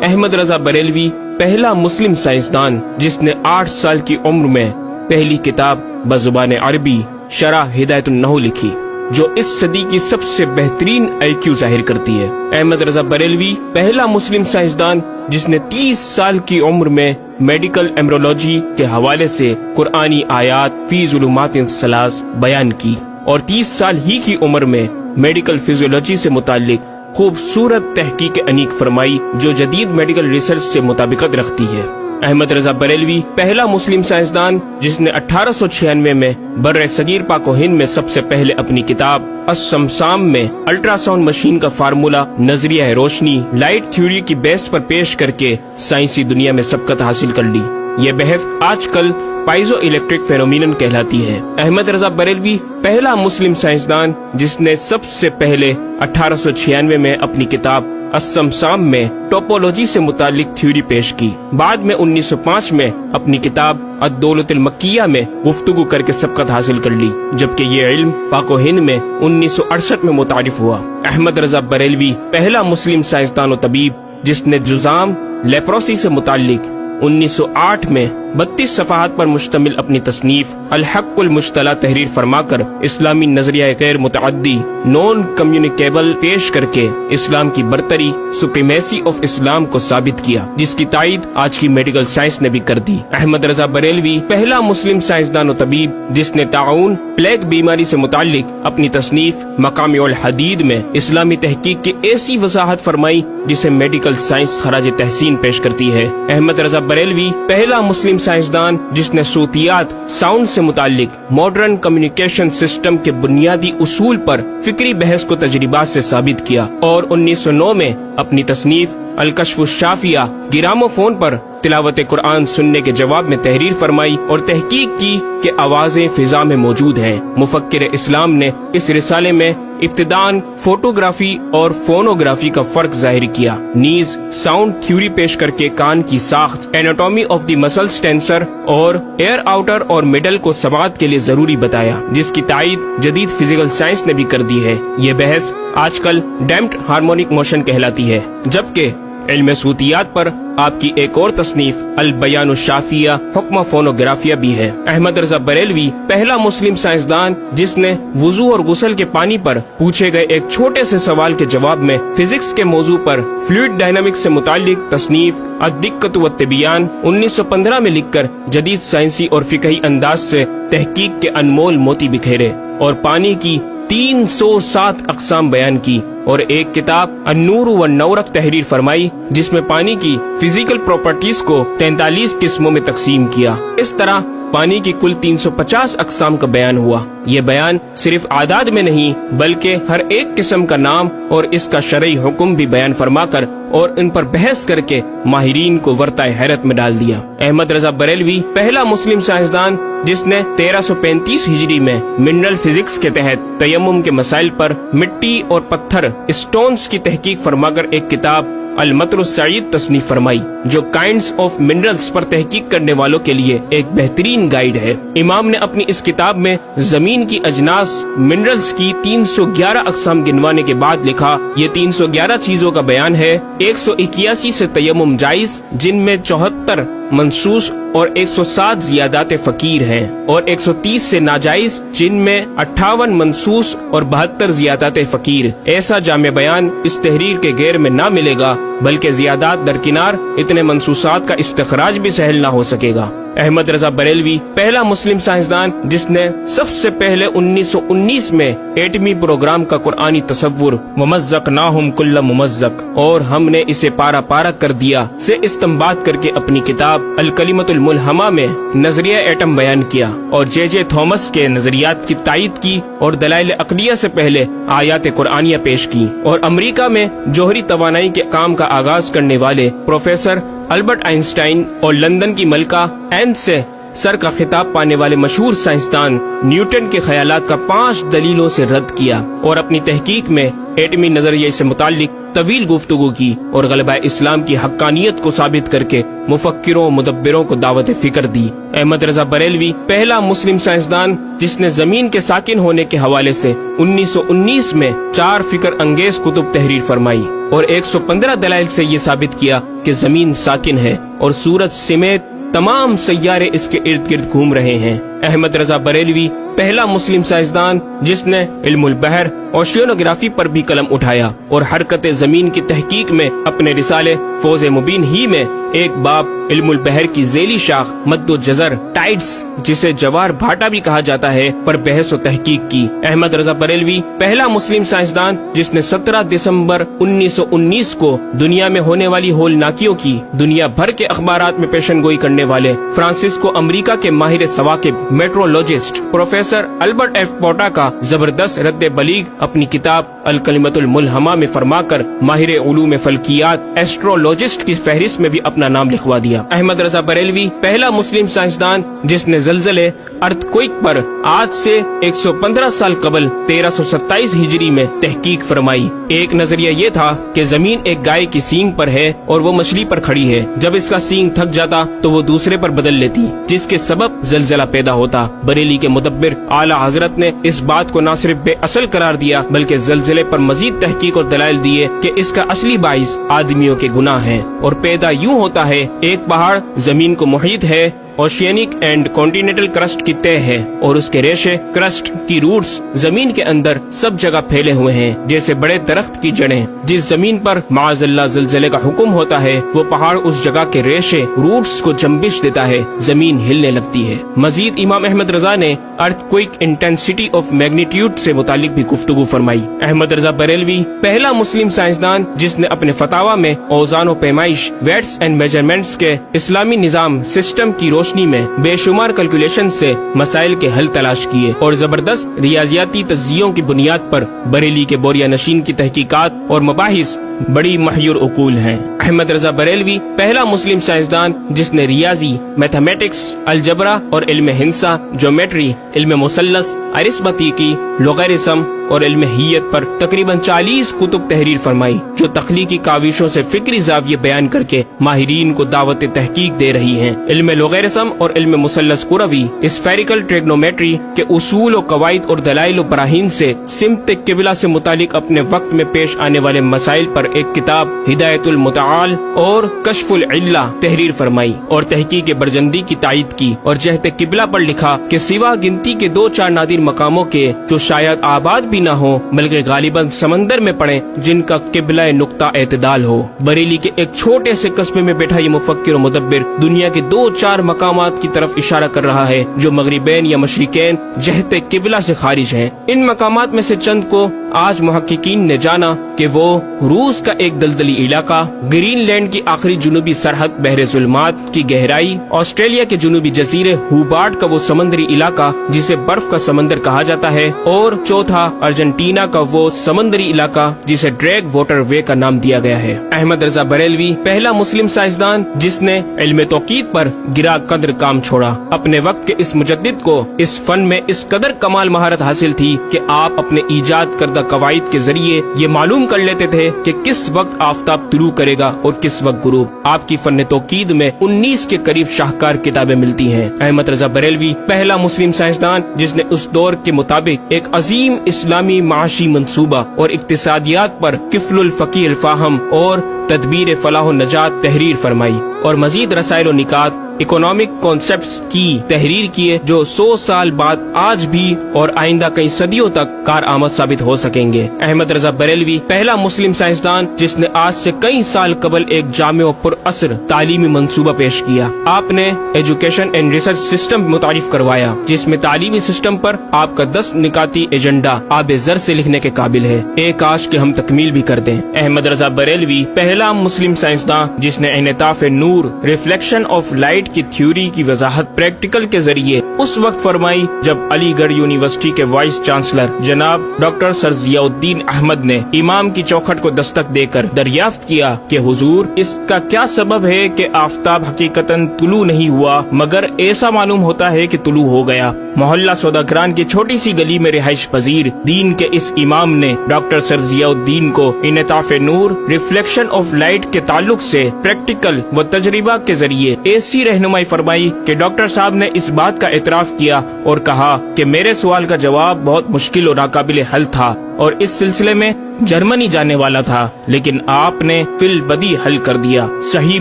احمد رضا بریلوی پہلا مسلم سائنسدان جس نے 8 سال کی عمر میں پہلی کتاب بزبان عربی شرح ہدایت النحو لکھی، جو اس صدی کی سب سے بہترین IQ ظاہر کرتی ہے۔ احمد رضا بریلوی پہلا مسلم سائنسدان جس نے 30 سال کی عمر میں میڈیکل ایمبرولوجی کے حوالے سے قرآنی آیات فی ظلمات ثلاث بیان کی، اور 30 سال ہی کی عمر میں میڈیکل فزیولوجی سے متعلق خوبصورت تحقیق انیق فرمائی جو جدید میڈیکل ریسرچ سے مطابقت رکھتی ہے۔ احمد رضا بریلوی پہلا مسلم سائنسدان جس نے 1896 میں بر صغیر پاک و ہند میں سب سے پہلے اپنی کتاب السمسام میں الٹرا ساؤنڈ مشین کا فارمولہ نظریہ روشنی لائٹ تھیوری کی بیس پر پیش کر کے سائنسی دنیا میں سبقت حاصل کر لی۔ یہ بحث آج کل پائزو الیکٹرک فینومینن کہلاتی ہے۔ احمد رضا بریلوی پہلا مسلم سائنسدان جس نے سب سے پہلے 1896 میں اپنی کتاب السمسام میں ٹوپولوجی سے متعلق تھیوری پیش کی۔ بعد میں 1905 میں اپنی کتاب الدولۃ المکیہ میں گفتگو کر کے سبقت حاصل کر لی، جبکہ یہ علم پاک و ہند میں 1968 میں متعارف ہوا۔ احمد رضا بریلوی پہلا مسلم سائنسدان و طبیب جس نے جذام لیپروسی سے متعلق 1908 میں 32 صفحات پر مشتمل اپنی تصنیف الحق المجتلی تحریر فرما کر اسلامی نظریہ غیر متعدی نون کمیونیکیبل پیش کر کے اسلام کی برتری سپریمیسی آف اسلام کو ثابت کیا، جس کی تائید آج کی میڈیکل سائنس نے بھی کر دی۔ احمد رضا بریلوی پہلا مسلم سائنسدان و طبیب جس نے طاعون پلیگ بیماری سے متعلق اپنی تصنیف مقامع الحدید میں اسلامی تحقیق کی ایسی وضاحت فرمائی جسے میڈیکل سائنس خراج تحسین پیش کرتی ہے۔ احمد رضا بریلوی پہلا مسلم سائنسدان جس نے صوتیات ساؤنڈ سے متعلق ماڈرن کمیونیکیشن سسٹم کے بنیادی اصول پر فکری بحث کو تجربات سے ثابت کیا، اور 1909 میں اپنی تصنیف الکشف الشافیہ گرامو فون پر تلاوت قرآن سننے کے جواب میں تحریر فرمائی اور تحقیق کی کہ آوازیں فضا میں موجود ہیں۔ مفکر اسلام نے اس رسالے میں ابتداً فوٹوگرافی اور فونوگرافی کا فرق ظاہر کیا، نیز ساؤنڈ تھیوری پیش کر کے کان کی ساخت anatomy of the muscles tensor اور ایئر آؤٹر اور مڈل کو سماعت کے لیے ضروری بتایا، جس کی تائید جدید فزیکل سائنس نے بھی کر دی ہے۔ یہ بحث آج کل ڈیمپڈ ہارمونک موشن کہلاتی ہے، جبکہ علم صوتیات پر آپ کی ایک اور تصنیف البیان الشافیہ حکم فونوگرافیہ بھی ہے۔ احمد رضا بریلوی پہلا مسلم سائنسدان جس نے وضو اور غسل کے پانی پر پوچھے گئے ایک چھوٹے سے سوال کے جواب میں فزکس کے موضوع پر فلوئڈ ڈائنامکس سے متعلق تصنیف الدقۃ والتبیان 1915 میں لکھ کر جدید سائنسی اور فقہی انداز سے تحقیق کے انمول موتی بکھیرے اور پانی کی 307 اقسام بیان کی، اور ایک کتاب النور والنورق تحریر فرمائی جس میں پانی کی فزیکل پراپرٹیز کو 43 قسموں میں تقسیم کیا۔ اس طرح پانی کی کل 350 اقسام کا بیان ہوا۔ یہ بیان صرف اعداد میں نہیں بلکہ ہر ایک قسم کا نام اور اس کا شرعی حکم بھی بیان فرما کر اور ان پر بحث کر کے ماہرین کو ورطہ حیرت میں ڈال دیا۔ احمد رضا بریلوی پہلا مسلم سائنسدان جس نے 1335 ہجری میں منرل فزکس کے تحت تیمم کے مسائل پر مٹی اور پتھر اسٹونز کی تحقیق فرما کر ایک کتاب المطر السعید تصنیف فرمائی، جو کائنڈز آف منرلز پر تحقیق کرنے والوں کے لیے ایک بہترین گائیڈ ہے۔ امام نے اپنی اس کتاب میں زمین کی اجناس منرلز کی 311 اقسام گنوانے کے بعد لکھا، یہ 311 چیزوں کا بیان ہے۔ 181 سے تیمم جائز جن میں 74 منصوص اور 107 زیادات فقیر ہیں، اور 130 سے ناجائز جن میں 58 منصوص اور 72 زیادات فقیر۔ ایسا جامع بیان اس تحریر کے غیر میں نہ ملے گا، بلکہ زیادات درکنار اتنے منصوصات کا استخراج بھی سہل نہ ہو سکے گا۔ احمد رضا بریلوی پہلا مسلم سائنسدان جس نے سب سے پہلے 1919 میں ایٹمی پروگرام کا قرآنی تصور ممزقناہم کل ممزق اور ہم نے اسے پارا پارا کر دیا سے استنباط کر کے اپنی کتاب الکلمۃ الملہمہ میں نظریہ ایٹم بیان کیا، اور جے جے تھامس کے نظریات کی تائید کی اور دلائل عقلیہ سے پہلے آیات قرآنیہ پیش کی، اور امریکہ میں جوہری توانائی کے کام کا آغاز کرنے والے پروفیسر البرٹ آئنسٹائن اور لندن کی ملکہ این سے سر کا خطاب پانے والے مشہور سائنسدان نیوٹن کے خیالات کا 5 دلیلوں سے رد کیا، اور اپنی تحقیق میں ایٹمی نظریے سے متعلق طویل گفتگو کی اور غلبہ اسلام کی حقانیت کو ثابت کر کے مفکروں مدبروں کو دعوت فکر دی۔ احمد رضا بریلوی پہلا مسلم سائنسدان جس نے زمین کے ساکن ہونے کے حوالے سے 1919 میں 4 فکر انگیز کتب تحریر فرمائی اور 115 دلائل سے یہ ثابت کیا کہ زمین ساکن ہے اور سورج سمیت تمام سیارے اس کے ارد گرد گھوم رہے ہیں۔ احمد رضا بریلوی پہلا مسلم سائنسدان جس نے علم البحر اوشینوگرافی پر بھی قلم اٹھایا اور حرکت زمین کی تحقیق میں اپنے رسالے فوز مبین ہی میں ایک باب علم البحر کی ذیلی شاخ مد و جزر ٹائڈز جسے جوار بھاٹا بھی کہا جاتا ہے پر بحث و تحقیق کی۔ احمد رضا بریلوی پہلا مسلم سائنسدان جس نے 17 دسمبر 1919 کو دنیا میں ہونے والی ہولناکیوں کی دنیا بھر کے اخبارات میں پیشن گوئی کرنے والے فرانسسکو امریکہ کے ماہر ثواقب میٹرولوجسٹ پروفیسر البرٹ ایف پوٹا کا زبردست رد بلیغ اپنی کتاب الکلمۃ الملہمہ میں فرما کر ماہر علوم فلکیات ایسٹرولوجسٹ کی فہرست میں بھی اپنا نام لکھوا دیا۔ احمد رضا بریلوی پہلا مسلم سائنسدان جس نے زلزلے ارتھ کوئک پر آج سے 115 سال قبل 1327 ہجری میں تحقیق فرمائی۔ ایک نظریہ یہ تھا کہ زمین ایک گائے کی سینگ پر ہے اور وہ مچھلی پر کھڑی ہے، جب اس کا سینگ تھک جاتا تو وہ دوسرے پر بدل لیتی جس کے سبب زلزلہ پیدا ہوتا۔ بریلی کے مدبر اعلی حضرت نے اس بات کو نہ صرف بے اصل قرار دیا بلکہ زلزلے پر مزید تحقیق اور دلائل دیے کہ اس کا اصلی باعث آدمیوں کے گناہ ہیں اور پیدا یوں ہوتا ہے ایک پہاڑ زمین کو محیط ہے، اوشینک اینڈ کانٹیننٹل کرسٹ کی تہ ہے اور اس کے ریشے کرسٹ کی روٹس زمین کے اندر سب جگہ پھیلے ہوئے ہیں جیسے بڑے درخت کی جڑیں۔ جس زمین پر معاذ اللہ زلزلے کا حکم ہوتا ہے وہ پہاڑ اس جگہ کے ریشے روٹس کو جنبش دیتا ہے، زمین ہلنے لگتی ہے۔ مزید امام احمد رضا نے ارتھ کوئک انٹینسٹی آف میگنیٹیوڈ سے متعلق بھی گفتگو فرمائی۔ احمد رضا بریلوی پہلا مسلم سائنسدان جس نے اپنے فتاوی میں اوزان و پیمائش ویٹس اینڈ میجرمنٹس کے اسلامی نظام سسٹم کی روشنی میں بے شمار کیلکولیشن سے مسائل کے حل تلاش کیے اور زبردست ریاضیاتی تجزیوں کی بنیاد پر بریلی کے بوریا نشین کی تحقیقات اور مباحث بڑی محیر عقول ہیں۔ احمد رضا بریلوی پہلا مسلم سائنسدان جس نے ریاضی، میتھمیٹکس، الجبرا اور علم ہندسہ، جیومیٹری، علم مثلث، ارثمیٹکی، لوگرثم اور علم حیت پر تقریباً 40 کتب تحریر فرمائی جو تخلیقی کاوشوں سے فکری زاویے بیان کر کے ماہرین کو دعوت تحقیق دے رہی ہیں۔ علم لوگرثم اور علم مثلث کروی، اسفیریکل ٹریگنومیٹری کے اصول و قواعد اور دلائل و براہین سے سمت قبلہ سے متعلق اپنے وقت میں پیش آنے والے مسائل پر ایک کتاب ہدایت المتعال اور کشف العلہ تحریر فرمائی اور تحقیق برجندی کی تائید کی اور جہت قبلہ پر لکھا کہ سوا گنتی کے 2-4 نادر مقاموں کے جو شاید آباد بھی نہ ہو بلکہ غالباً سمندر میں پڑے جن کا قبلہ نقطہ اعتدال ہو۔ بریلی کے ایک چھوٹے سے قصبے میں بیٹھا یہ مفکر و مدبر دنیا کے 2-4 مقامات کی طرف اشارہ کر رہا ہے جو مغربین یا مشرقین جہت قبلہ سے خارج ہیں۔ ان مقامات میں سے چند کو آج محققین نے جانا کہ وہ روس کا ایک دلدلی علاقہ، گرین لینڈ کی آخری جنوبی سرحد بحر ظلمات کی گہرائی، آسٹریلیا کے جنوبی جزیرے ہوبارٹ کا وہ سمندری علاقہ جسے برف کا سمندر کہا جاتا ہے، اور چوتھا ارجنٹینا کا وہ سمندری علاقہ جسے ڈریگ واٹر وے کا نام دیا گیا ہے۔ احمد رضا بریلوی پہلا مسلم سائنسدان جس نے علم توقید پر گرا قدر کام چھوڑا۔ اپنے وقت کے اس مجدد کو اس فن میں اس قدر کمال مہارت حاصل تھی کہ آپ اپنے ایجاد کردہ قواعد کے ذریعے یہ معلوم کر لیتے تھے کہ کس وقت آفتاب طلوع کرے گا اور کس وقت غروب۔ آپ کی فن توقید میں 19 کے قریب شاہکار کتابیں ملتی ہیں۔ احمد رضا بریلوی پہلا مسلم سائنسدان جس نے اس دور کے مطابق ایک عظیم اسلامی معاشی منصوبہ اور اقتصادیات پر کفل الفقی الفاہم اور تدبیر فلاح و نجات تحریر فرمائی اور مزید رسائل و نکات اکنامک کانسیپٹس کی تحریر کیے جو 100 سال بعد آج بھی اور آئندہ کئی صدیوں تک کارآمد ثابت ہو سکیں گے۔ احمد رضا بریلوی پہلا مسلم سائنسدان جس نے آج سے کئی سال قبل ایک جامع و پر اثر تعلیمی منصوبہ پیش کیا۔ آپ نے ایجوکیشن اینڈ ریسرچ سسٹم متعارف کروایا جس میں تعلیمی سسٹم پر آپ کا 10 نکاتی ایجنڈا آب زر سے لکھنے کے قابل ہے، ایک کاش کہ ہم تکمیل بھی کر دیں۔ احمد رضا بریلوی پہلا مسلم سائنسدان جس نے انعطاف نور، ریفلیکشن آف لائٹ لائٹ کی تھیوری کی وضاحت پریکٹیکل کے ذریعے اس وقت فرمائی جب علی گڑھ یونیورسٹی کے وائس چانسلر جناب ڈاکٹر سر ضیاء الدین احمد نے امام کی چوکھٹ کو دستک دے کر دریافت کیا کہ حضور اس کا کیا سبب ہے کہ آفتاب حقیقتاً طلوع نہیں ہوا مگر ایسا معلوم ہوتا ہے کہ طلوع ہو گیا۔ محلہ سوداگران کی چھوٹی سی گلی میں رہائش پذیر دین کے اس امام نے ڈاکٹر سر ضیاء الدین کو انعطاف نور ریفلیکشن آف لائٹ کے تعلق سے پریکٹیکل و تجربہ کے ذریعے ایسی رہنمائی فرمائی کہ ڈاکٹر صاحب نے اس بات کا اعتراف کیا اور کہا کہ میرے سوال کا جواب بہت مشکل اور ناقابل حل تھا اور اس سلسلے میں جرمنی جانے والا تھا، لیکن آپ نے فی البدی حل کر دیا۔ صحیح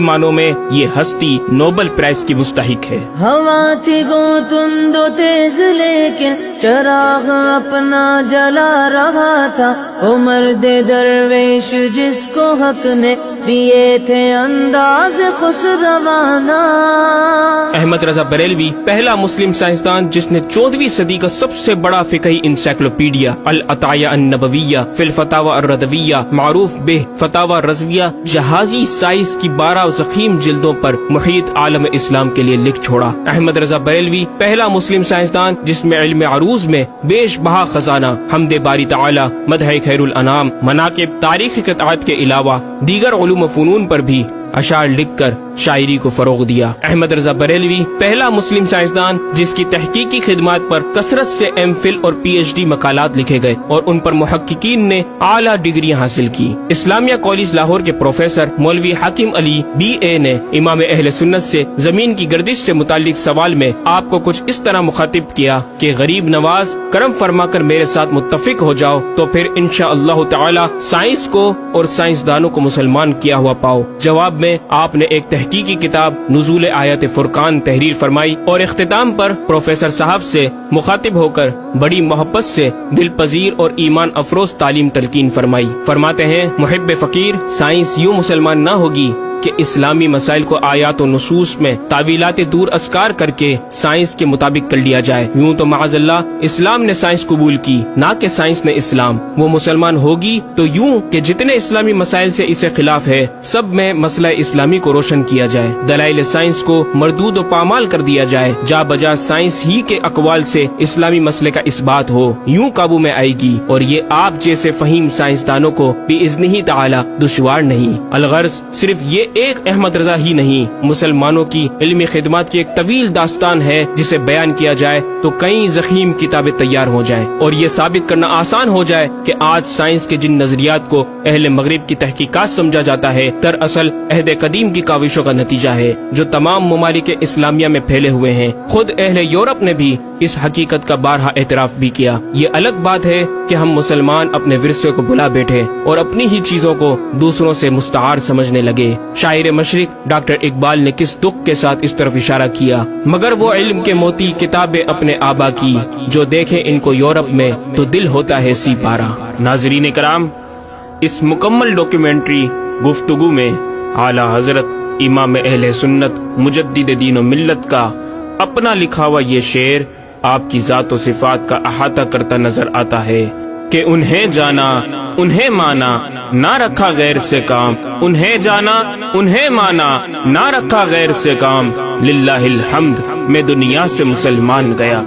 معنوں میں یہ ہستی نوبل پرائز کی مستحق ہے۔ ہوا تھی گو تند و تیز لیکن چراغ اپنا جلا رہا تھا، وہ مرد درویش جس کو حق نے دیے تھے انداز خسروانہ۔ احمد رضا بریلوی پہلا مسلم سائنسدان جس نے 14ویں صدی کا سب سے بڑا فقہی انسائکلوپیڈیا العطایہ النبویہ فی الفتاوی الردویہ معروف بہ فتاوی رضویہ جہازی سائنس کی 12 ضخیم جلدوں پر محیط عالم اسلام کے لیے لکھ چھوڑا۔ احمد رضا بریلوی پہلا مسلم سائنسدان جس میں علم عروض میں بیش بہا خزانہ حمد باری تعالی، مدح خیر الانام، مناقب، تاریخی قطعات کے علاوہ دیگر علوم و فنون پر بھی اشعار لکھ کر شاعری کو فروغ دیا۔ احمد رضا بریلوی پہلا مسلم سائنسدان جس کی تحقیقی خدمات پر کثرت سے ایم فل اور پی ایچ ڈی مقالات لکھے گئے اور ان پر محققین نے اعلیٰ ڈگریاں حاصل کی۔ اسلامیہ کالج لاہور کے پروفیسر مولوی حاکم علی بی اے نے امام اہل سنت سے زمین کی گردش سے متعلق سوال میں آپ کو کچھ اس طرح مخاطب کیا کہ غریب نواز کرم فرما کر میرے ساتھ متفق ہو جاؤ تو پھر انشاءاللہ تعالی سائنس کو اور سائنسدانوں کو مسلمان کیا ہوا پاؤ۔ جواب میں آپ نے ایک تحقیقی کتاب نزول آیات فرقان تحریر فرمائی اور اختتام پر پروفیسر صاحب سے مخاطب ہو کر بڑی محبت سے دل پذیر اور ایمان افروز تعلیم تلقین فرمائی۔ فرماتے ہیں محب فقیر سائنس یوں مسلمان نہ ہوگی کہ اسلامی مسائل کو آیات و نصوص میں تعویلات دور اسکار کر کے سائنس کے مطابق کر لیا جائے۔ یوں تو معاذ اللہ اسلام نے سائنس قبول کی نہ کہ سائنس نے اسلام۔ وہ مسلمان ہوگی تو یوں کہ جتنے اسلامی مسائل سے اسے خلاف ہے سب میں مسئلہ اسلامی کو روشن کیا جائے، دلائل سائنس کو مردود و پامال کر دیا جائے، جا بجا سائنس ہی کے اقوال سے اسلامی مسئلے کا اثبات ہو، یوں قابو میں آئے گی اور یہ آپ جیسے فہیم سائنسدانوں کو بإذنہ تعالی دشوار نہیں۔ الغرض صرف یہ ایک احمد رضا ہی نہیں، مسلمانوں کی علمی خدمات کی ایک طویل داستان ہے جسے بیان کیا جائے تو کئی ضخیم کتابیں تیار ہو جائیں اور یہ ثابت کرنا آسان ہو جائے کہ آج سائنس کے جن نظریات کو اہل مغرب کی تحقیقات سمجھا جاتا ہے دراصل عہد قدیم کی کاوشوں کا نتیجہ ہے جو تمام ممالک اسلامیہ میں پھیلے ہوئے ہیں۔ خود اہل یورپ نے بھی اس حقیقت کا بارہا اعتراف بھی کیا۔ یہ الگ بات ہے کہ ہم مسلمان اپنے ورثے کو بھلا بیٹھے اور اپنی ہی چیزوں کو دوسروں سے مستعار سمجھنے لگے۔ شاعر مشرق ڈاکٹر اقبال نے کس دکھ کے ساتھ اس طرف اشارہ کیا، مگر وہ علم کے موتی کتابیں اپنے آبا کی، جو دیکھے ان کو یورپ میں تو دل ہوتا ہے سی پارا۔ ناظرین کرام، اس مکمل ڈاکیومنٹری گفتگو میں اعلیٰ حضرت امام اہل سنت مجدد دین و ملت کا اپنا لکھا ہوا یہ شعر آپ کی ذات و صفات کا احاطہ کرتا نظر آتا ہے کہ انہیں جانا انہیں مانا نہ رکھا غیر سے کام، انہیں جانا انہیں مانا نہ رکھا غیر سے کام، للہ الحمد میں دنیا سے مسلمان گیا۔